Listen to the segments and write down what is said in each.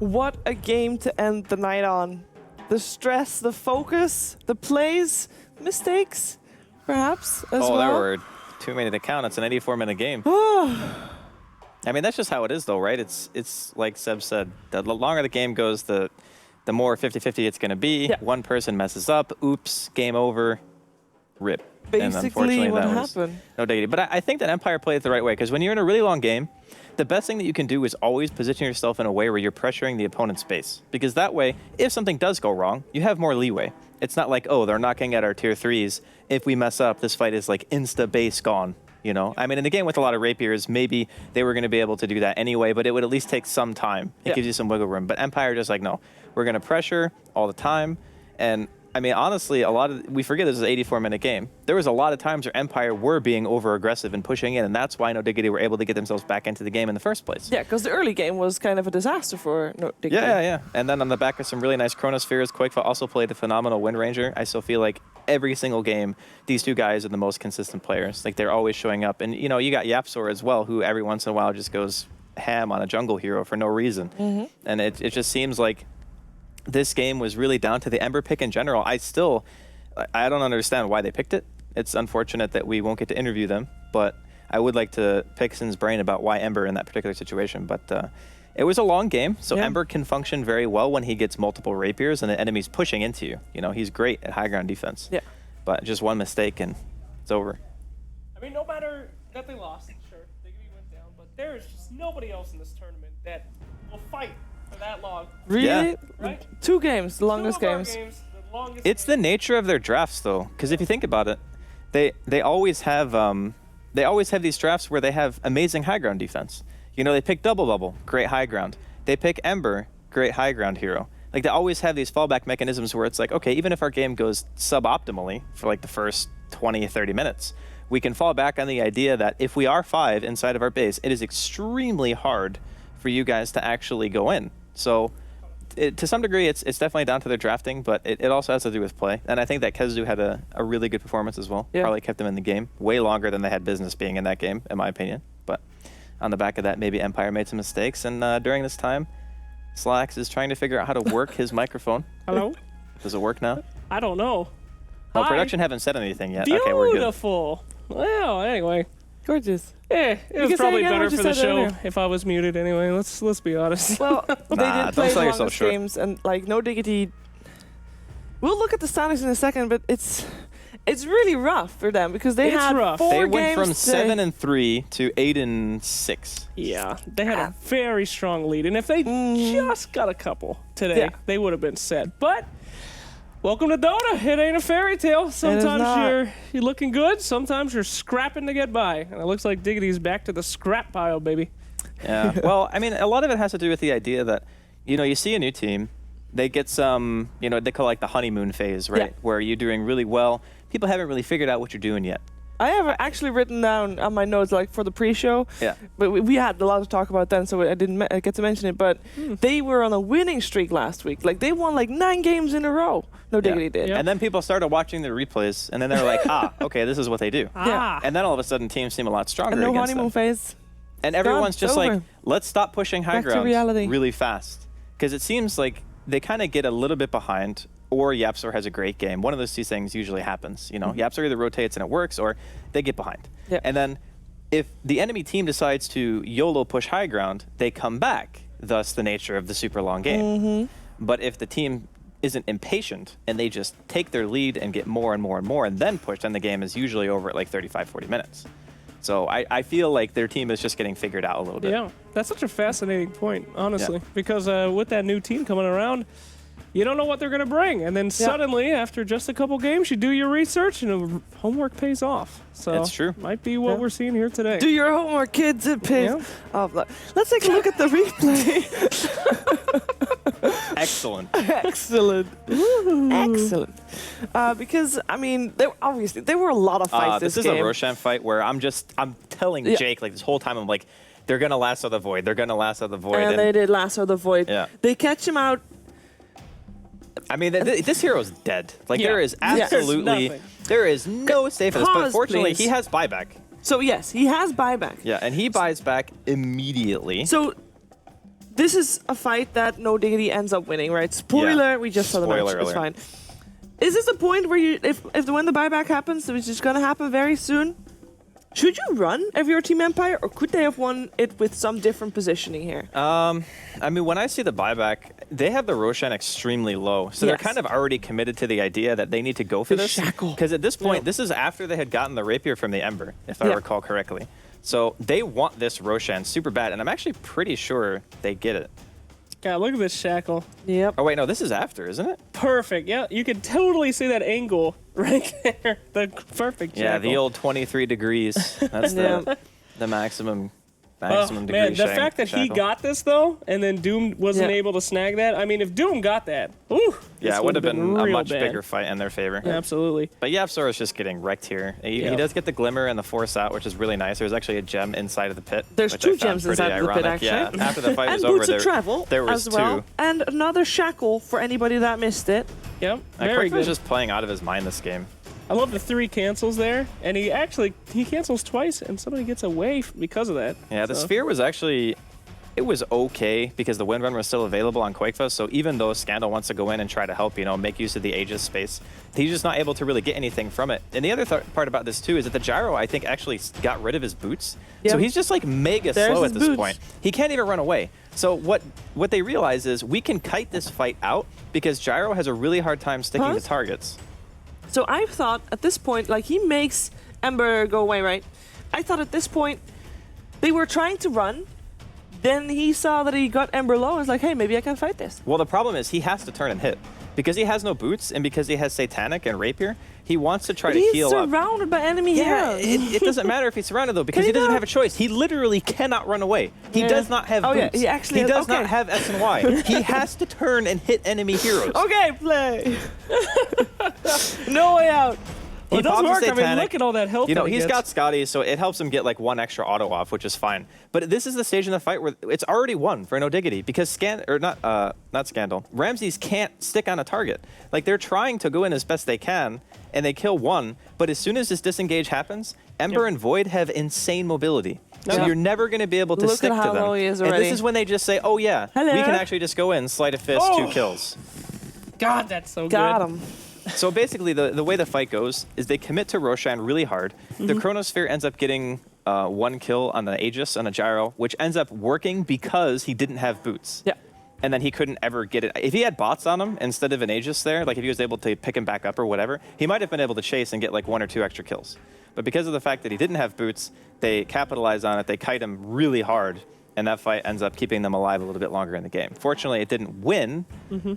What a game to end the night on. The stress, the focus, the plays, mistakes, perhaps, as well. Oh, there were too many to count. It's an 84-minute game. I mean, that's just how it is, though, right? It's like Seb said, the longer the game goes, the more 50-50 it's going to be. Yeah. One person messes up, oops, game over, rip. Basically what happened. No diggity. But I think that Empire played it the right way, because when you're in a really long game, the best thing that you can do is always position yourself in a way where you're pressuring the opponent's base. Because that way, if something does go wrong, you have more leeway. It's not like, oh, they're knocking at our tier 3s. If we mess up, this fight is like insta-base gone. You know, I mean, in the game with a lot of rapiers, maybe they were going to be able to do that anyway, but it would at least take some time. It gives you some wiggle room. But Empire just like, no, we're going to pressure all the time. And I mean, honestly, we forget this is an 84-minute game. There was a lot of times where Empire were being over-aggressive and pushing in, and that's why No Diggity were able to get themselves back into the game in the first place. Yeah, because the early game was kind of a disaster for No Diggity. Yeah. And then on the back of some really nice Chronospheres, Quakefa also played a phenomenal Wind Ranger. I still feel like every single game, these two guys are the most consistent players. Like, they're always showing up. And, you know, you got Yapsor as well, who every once in a while just goes ham on a jungle hero for no reason. And it just seems like this game was really down to the Ember pick in general. I don't understand why they picked it. It's unfortunate that we won't get to interview them, but I would like to pick Sin's brain about why Ember in that particular situation. But it was a long game, so Ember can function very well when he gets multiple rapiers and the enemy's pushing into you. You know, he's great at high ground defense. Yeah. But just one mistake and it's over. I mean, no matter that they lost, sure, Diggity went down, but there is just nobody else in this tournament that will fight for that long. Really? Yeah. Right? 2 games, the longest games. The longest It's the nature of their drafts, though, because if you think about it, they always have these drafts where they have amazing high ground defense. You know, they pick Double, great high ground. They pick Ember, great high ground hero. Like, they always have these fallback mechanisms where it's like, okay, even if our game goes suboptimally for like the first 20, 30 minutes, we can fall back on the idea that if we are 5 inside of our base, it is extremely hard for you guys to actually go in. So to some degree, it's definitely down to their drafting, but it also has to do with play. And I think that Kezu had a really good performance as well. Probably kept them in the game way longer than they had business being in that game, in my opinion. But on the back of that, maybe Empire made some mistakes. And during this time, Slacks is trying to figure out how to work his microphone. Hello? Does it work now? I don't know. Well, production haven't said anything yet. Beautiful. Okay, we're good. Beautiful. Well, anyway. Gorgeous. Yeah, it was probably better for the show if I was muted anyway. Let's be honest. Well, they did play sell yourself longest short. games, and like No Diggity. We'll look at the standings in a second, but it's really rough for them because they had rough. 4 They games went from today. 7-3 to 8-6. Yeah, they had a very strong lead, and if they just got a couple today, they would have been set. But welcome to Dota. It ain't a fairy tale. Sometimes you're looking good. Sometimes you're scrapping to get by, and it looks like Diggity's back to the scrap pile, baby. Yeah. Well, I mean, a lot of it has to do with the idea that, you know, you see a new team, they get some, you know, they call it like the honeymoon phase, right? Yeah. Where you're doing really well. People haven't really figured out what you're doing yet. I have actually written down on my notes, like for the pre-show. Yeah. But we had a lot to talk about then, so I didn't get to mention it. But they were on a winning streak last week. Like, they won like 9 games in a row. No Diggity did. Yeah. And then people started watching the replays, and then they were like, okay, this is what they do. Ah. And then all of a sudden, teams seem a lot stronger And no against honeymoon them. phase. And everyone's just over. like, let's stop pushing high Back to ground reality. really fast. Because it seems like they kind of get a little bit behind, or Yapsor has a great game. One of those 2 things usually happens. You know, Yapsor either rotates and it works, or they get behind. Yeah. And then if the enemy team decides to YOLO push high ground, they come back, thus the nature of the super long game. But if the team isn't impatient and they just take their lead and get more and more and more and then push, then the game is usually over at like 35, 40 minutes. So I feel like their team is just getting figured out a little bit. Yeah, that's such a fascinating point, honestly, Yeah. because with that new team coming around, you don't know what they're going to bring. And then suddenly, after just a couple games, you do your research and homework pays off. So That's true. Might be what we're seeing here today. Do your homework, kids. It pays off. Let's take a look at the replay. Excellent. Excellent. Excellent. Because, I mean, there were a lot of fights This is game. a Roshan fight where I'm telling Jake, like, this whole time, I'm like, they're going to lasso the void. They're going to lasso the void. And they did lasso the void. Yeah. They catch him out. I mean, this hero's dead. Like, Yeah. there is There's absolutely, nothing. there is no safe for this. But Pause, fortunately, please. he has buyback. So, yes, he has buyback. Yeah, and he buys back immediately. So, this is a fight that No Diggity ends up winning, right? Spoiler, we just saw the match. Spoiler It's alert. fine. Is this a point where you, if when the buyback happens, which is going to happen very soon, should you run if you're Team Empire, or could they have won it with some different positioning here? I mean, when I see the buyback, they have the Roshan extremely low. So they're Yes. kind of already committed to the idea that they need to go for The this. shackle. Because at this point, Yeah. this is after they had gotten the Rapier from the Ember, if I Yeah. recall correctly. So they want this Roshan super bad, and I'm actually pretty sure they get it. God, look at this shackle. Yep. Oh, wait, no, this is after, isn't it? Perfect. Yeah, you can totally see that angle right there. The perfect shackle. Yeah, the old 23 degrees. That's the maximum degree man, the fact that he shackle. got this though, and then Doom wasn't Yeah. able to snag that. I mean, if Doom got that, ooh, Yeah, this it would have been a real much bad. bigger fight in their favor. Yeah, absolutely. But Yapsor is just getting wrecked here. He Yeah. does get the Glimmer and the Force out, which is really nice. There's actually a gem inside of the pit. There's which two I found gems pretty inside of the pit, ironic. actually. Yeah, after the fight And was boots over, of travel there was as well, two. and another shackle for anybody that missed it. Yep, Quick very was good. just playing out of his mind this game. I love the 3 cancels there, and he cancels twice, and somebody gets away because of that. Yeah, the So- Sphere was actually... It was okay because the Wind Run was still available on Quakefest, so even though Scandal wants to go in and try to help, make use of the Aegis space, he's just not able to really get anything from it. And the other part about this too is that the Gyro, I think, actually got rid of his boots. Yep. So he's just like mega There's slow his at this boots. point. He can't even run away. So what they realize is we can kite this fight out because Gyro has a really hard time sticking Huh? to targets. So I thought at this point, like, he makes Ember go away, right? I thought at this point they were trying to run. Then he saw that he got Ember low and was like, hey, maybe I can fight this. Well, the problem is he has to turn and hit. Because he has no boots and because he has Satanic and Rapier, he wants to try But to he's heal up. surrounded by enemy Yeah, heroes. it doesn't matter if he's surrounded though, because Can he he doesn't not? have a choice. He literally cannot run away. He Yeah. does not have Oh, boots. yeah, he actually he has- does not okay. have S and Y. He has to turn and hit enemy heroes. Okay, play. No way out. Well, it does pops a work. I mean, Satanic. look at all that health. that he He's gets. got Scotty, so it helps him get like one extra auto off, which is fine. But this is the stage in the fight where it's already won for No Diggity because not Scandal. Ramses can't stick on a target. Like they're trying to go in as best they can, and they kill one. But as soon as this disengage happens, Ember and Void have insane mobility. So Yeah. you're never going to be able to Look stick at to how them. low he is and already. this is when they just say, "Oh yeah, Hello. we can actually just go in, sleight of fist, Oh. 2 kills." God, that's so Got good. him. So basically, the way the fight goes is they commit to Roshan really hard. The Chronosphere ends up getting 1 kill on the Aegis on a Gyro, which ends up working because he didn't have boots. Yeah. And then he couldn't ever get it. If he had bots on him instead of an Aegis there, like if he was able to pick him back up or whatever, he might have been able to chase and get like 1 or 2 extra kills. But because of the fact that he didn't have boots, they capitalize on it. They kite him really hard. And that fight ends up keeping them alive a little bit longer in the game. Fortunately, it didn't win,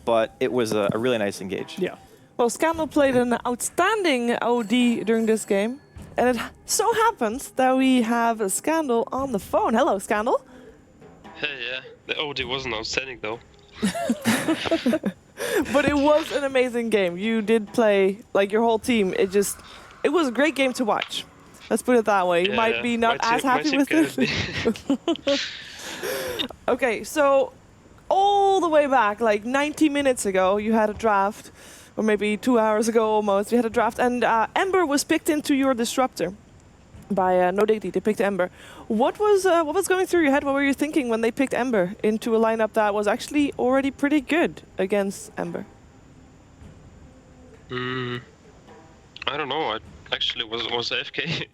but it was a really nice engage. Yeah. Well, Scandal played an outstanding OD during this game. And it so happens that we have a Scandal on the phone. Hello, Scandal. Hey, yeah. The OD wasn't outstanding though. But it was an amazing game. You did play, like, your whole team. It was a great game to watch. Let's put it that way. You might be not as happy with it. Okay, so all the way back, like 90 minutes ago, you had a draft, or maybe 2 hours ago almost, you had a draft, and Ember was picked into your disruptor by No Diggity. They picked Ember. What was going through your head? What were you thinking when they picked Ember into a lineup that was actually already pretty good against Ember? I don't know. I actually was AFK.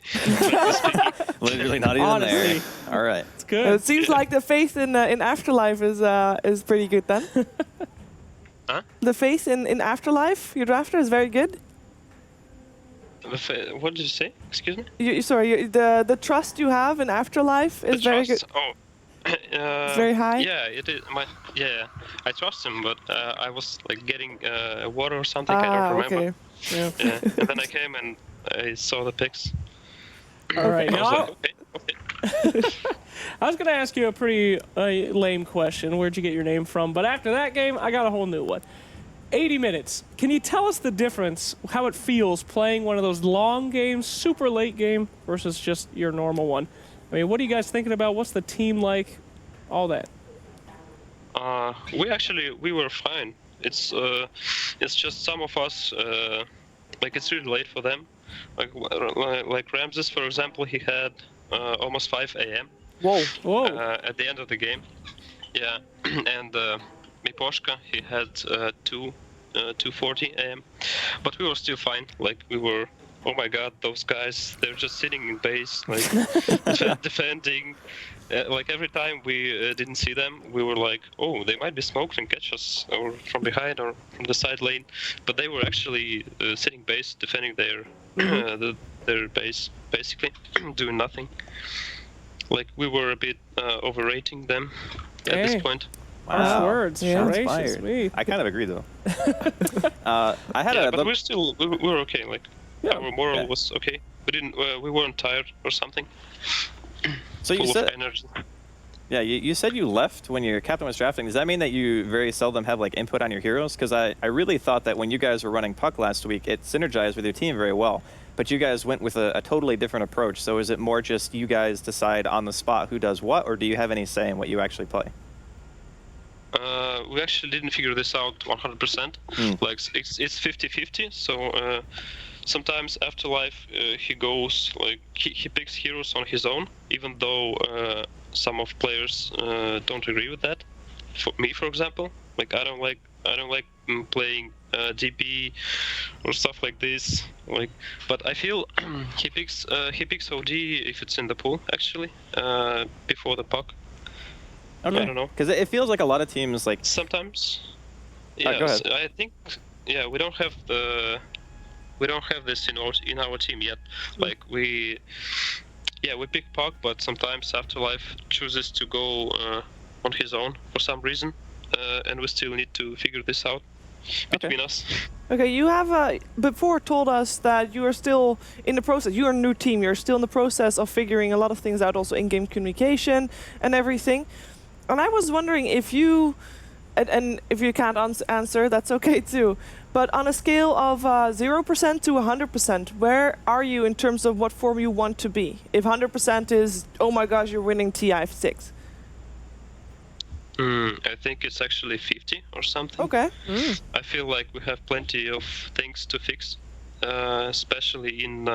Literally not even Honestly. there. All right. It's good. It seems like the faith in Afterlife is pretty good then. Huh? The faith in Afterlife, your drafter, is very good. What did you say? Excuse me? The trust you have in Afterlife is The very good. trust? Oh. It's very high? Yeah, it is. Yeah, I trust him, but I was like getting water or something. I don't remember. Okay. Yeah. Yeah, and then I came and I saw the pics. All right. I was Now, like, okay. I was going to ask you a pretty lame question. Where'd you get your name from? But after that game, I got a whole new one. 80 minutes. Can you tell us the difference, how it feels playing one of those long games, super late game, versus just your normal one? I mean, what are you guys thinking about? What's the team like? All that. We were fine. It's just some of us like it's really late for them. Like Ramses, for example, he had almost 5 a.m. Whoa. Whoa. At the end of the game, Yeah, and Miposhka, he had 2:40 a.m. But we were still fine. Like, we were, oh my god, those guys, they're just sitting in base, like, defending. Like, every time we didn't see them, we were like, oh, they might be smoked and catch us, or from behind, or from the side lane. But they were actually sitting base, defending their their base, basically, doing nothing. Like, we were a bit overrating them at this point. Harsh words. Yeah. Gracious me. I kind of agree though. I had Yeah, but we were okay. Like, our moral Yeah. was okay. We weren't tired or something. So you Full said, of energy. yeah, you said you left when your captain was drafting. Does that mean that you very seldom have like input on your heroes? Because I really thought that when you guys were running Puck last week, it synergized with your team very well. But you guys went with a totally different approach. So is it more just you guys decide on the spot who does what, or do you have any say in what you actually play? We actually didn't figure this out 100%. Like, it's 50-50. So sometimes Afterlife, he goes like he picks heroes on his own, even though some of players don't agree with that. For me, for example, like I don't like playing DP or stuff like this. Like, but I feel he picks OD if it's in the pool actually before the puck. Okay. I don't know. Because it feels like a lot of teams like. Sometimes. Go Yeah, ahead. I think. Yeah, we don't have this in our team yet. Like we pick puck, but sometimes Afterlife chooses to go on his own for some reason, and we still need to figure this out between us. Okay, you have before told us that you are still in the process. You're a new team. You're still in the process of figuring a lot of things out, also in-game communication and everything. And I was wondering if you, and if you can't answer, that's okay too. But on a scale of 0% to 100%, where are you in terms of what form you want to be? If 100% is, oh my gosh, you're winning TI6. I think it's actually 50 or something. Okay. I feel like we have plenty of things to fix, especially in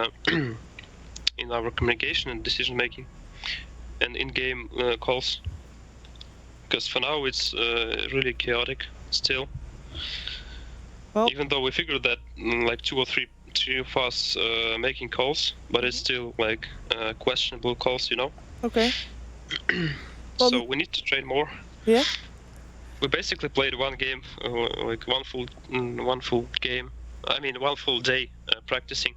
in our communication and decision making, and in-game calls. Because for now it's really chaotic still. Well, even though we figured that like two or three of us making calls, but it's still like questionable calls, you know. okay. So we need to train more. Yeah. We basically played one game, like one full game. I mean, one full day practicing.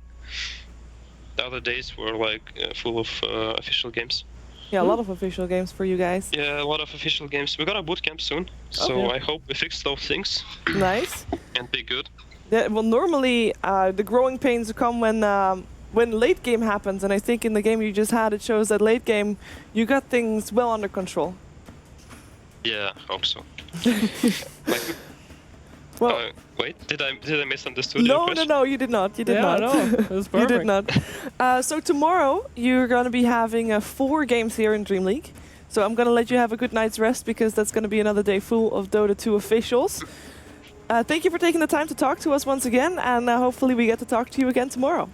The other days were like full of official games. Yeah, a lot of official games for you guys. Yeah, a lot of official games. We got a boot camp soon, so Okay. I hope we fix those things Nice. and be good. Yeah, well, normally the growing pains come when late game happens, and I think in the game you just had, it shows that late game you got things well under control. Yeah, hope so. Like, Well, wait, did I misunderstood your question? no, you did not. You did not. No, it was You perfect. did not. So tomorrow you're going to be having 4 games here in DreamLeague. So I'm going to let you have a good night's rest because that's going to be another day full of Dota 2 officials. Thank you for taking the time to talk to us once again, and hopefully we get to talk to you again tomorrow.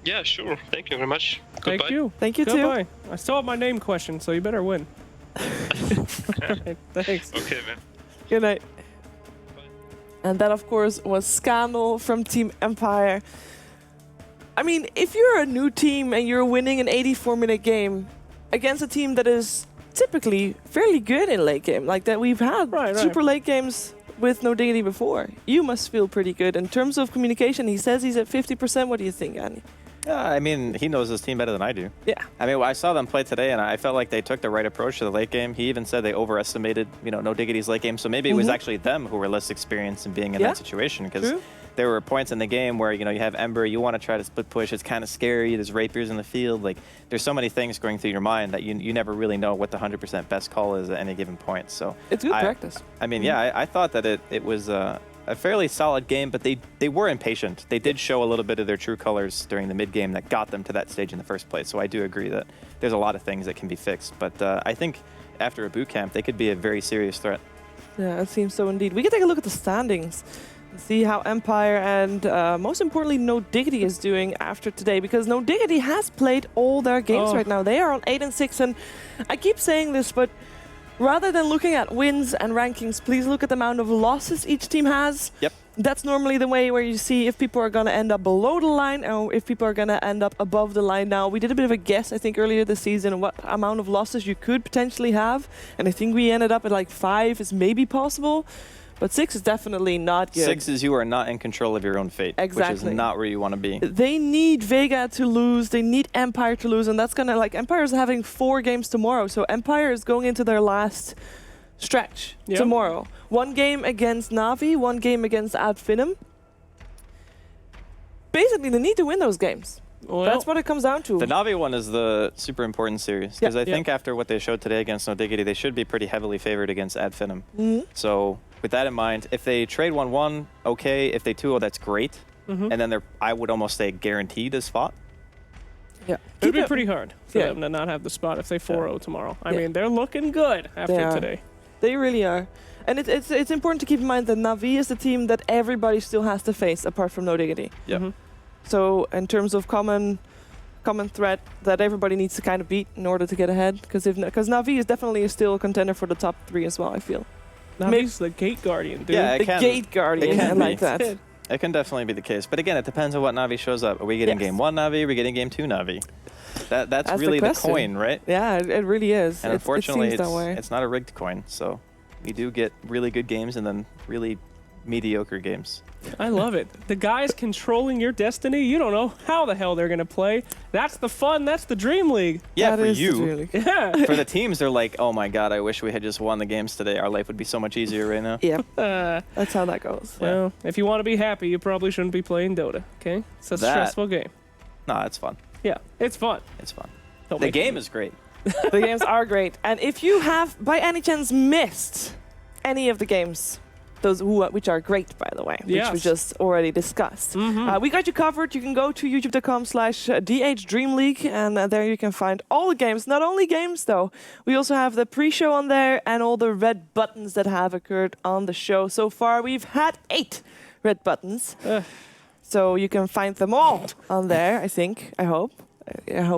Yeah, sure. Thank you very much. Thank Goodbye. you. Thank you too. Goodbye. I still have my name question, so you better win. Alright, thanks. Okay, man. Good night. And that, of course, was Scandal from Team Empire. I mean, if you're a new team and you're winning an 84-minute game against a team that is typically fairly good in late game, like that we've had Right. super late games with no Diggity before, you must feel pretty good. In terms of communication, he says he's at 50%. What do you think, Annie? I mean, he knows his team better than I do. Yeah. I mean, I saw them play today, and I felt like they took the right approach to the late game. He even said they overestimated, No Diggity's late game. So maybe it was actually them who were less experienced in being in that situation, because True. there were points in the game where, you have Ember, you want to try to split push, it's kind of scary, there's rapiers in the field. Like, there's so many things going through your mind that you never really know what the 100% best call is at any given point. So It's good practice. I mean, I thought that it was a fairly solid game, but they were impatient. They did show a little bit of their true colors during the mid game that got them to that stage in the first place. So I do agree that there's a lot of things that can be fixed. But I think after a boot camp, they could be a very serious threat. Yeah, it seems so indeed. We can take a look at the standings and see how Empire and most importantly No Diggity is doing after today, because No Diggity has played all their games right now. They are on 8 and 6, and I keep saying this, but rather than looking at wins and rankings, please look at the amount of losses each team has. Yep. That's normally the way where you see if people are going to end up below the line or if people are going to end up above the line. Now, we did a bit of a guess, I think, earlier this season what amount of losses you could potentially have. And I think we ended up at like 5 is maybe possible. But 6 is definitely not good. 6 is you are not in control of your own fate. Exactly. Which is not where you want to be. They need Vega to lose. They need Empire to lose. And that's going to, like, Empire is having 4 games tomorrow. So Empire is going into their last stretch tomorrow. 1 game against Na'Vi, 1 game against Ad Finem. Basically, they need to win those games. Well, that's what it comes down to. The Na'Vi one is the super important series. Because I think after what they showed today against No Diggity, they should be pretty heavily favored against Ad Finem. So with that in mind, if they trade 1-1, okay. If they 2-0, that's great. And then they're, I would almost say, guaranteed a spot. Yeah. It would be pretty hard for them to not have the spot if they 4-0 tomorrow. I mean, they're looking good after today. They really are. And it's important to keep in mind that Na'Vi is the team that everybody still has to face apart from No Diggity. Yeah. So in terms of common threat that everybody needs to kind of beat in order to get ahead, because Na'Vi is definitely still a contender for the top 3 as well, I feel. Na'Vi's the gate guardian, dude. Yeah, the gate guardian, I like that. It can definitely be the case. But again, it depends on what Na'Vi shows up. Are we getting game 1 Na'Vi? Are we getting game 2 Na'Vi? That's really the coin, right? Yeah, it really is. And unfortunately, it seems that way. It's not a rigged coin. So we do get really good games and then really mediocre games. I love it. The guys controlling your destiny, you don't know how the hell they're going to play. That's the fun. That's the Dream League. Yeah, that for is you. the Dream League. Yeah. For the teams, they're like, oh my God, I wish we had just won the games today. Our life would be so much easier right now. Yeah, that's how that goes. Well, if you want to be happy, you probably shouldn't be playing Dota, okay? It's a stressful game. No, it's fun. Yeah, it's fun. It's fun. Don't The make game me- is great. The games are great. And if you have, by any chance, missed any of the games, those which are great, by the way, which we just already discussed. We got you covered. You can go to youtube.com/DreamLeague, and there you can find all the games. Not only games, though. We also have the pre-show on there and all the red buttons that have occurred on the show. So far, we've had 8 red buttons. So you can find them all on there, I think. I hope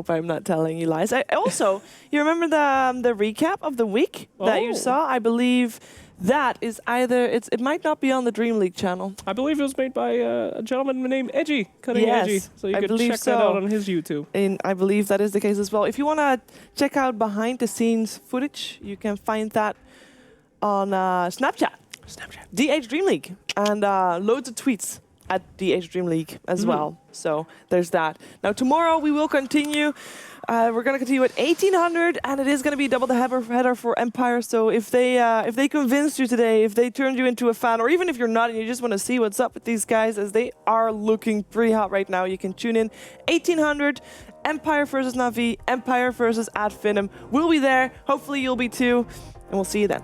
I'm not telling you lies. Also, you remember the recap of the week that you saw? I believe that is either it might not be on the Dream League channel. I believe it was made by a gentleman named Edgy, Cutting Edgy. So you can check that out on his YouTube. And I believe that is the case as well. If you want to check out behind the scenes footage, you can find that on Snapchat. DH Dream League, and loads of tweets at DH Dream League as well. So there's that. Now tomorrow we will continue. We're going to continue at 1800, and it is going to be double the header for Empire. So if they convinced you today, if they turned you into a fan, or even if you're not and you just want to see what's up with these guys, as they are looking pretty hot right now, you can tune in 1800. Empire versus Na'Vi, Empire versus Ad Finem. We'll be there. Hopefully you'll be too, and we'll see you then.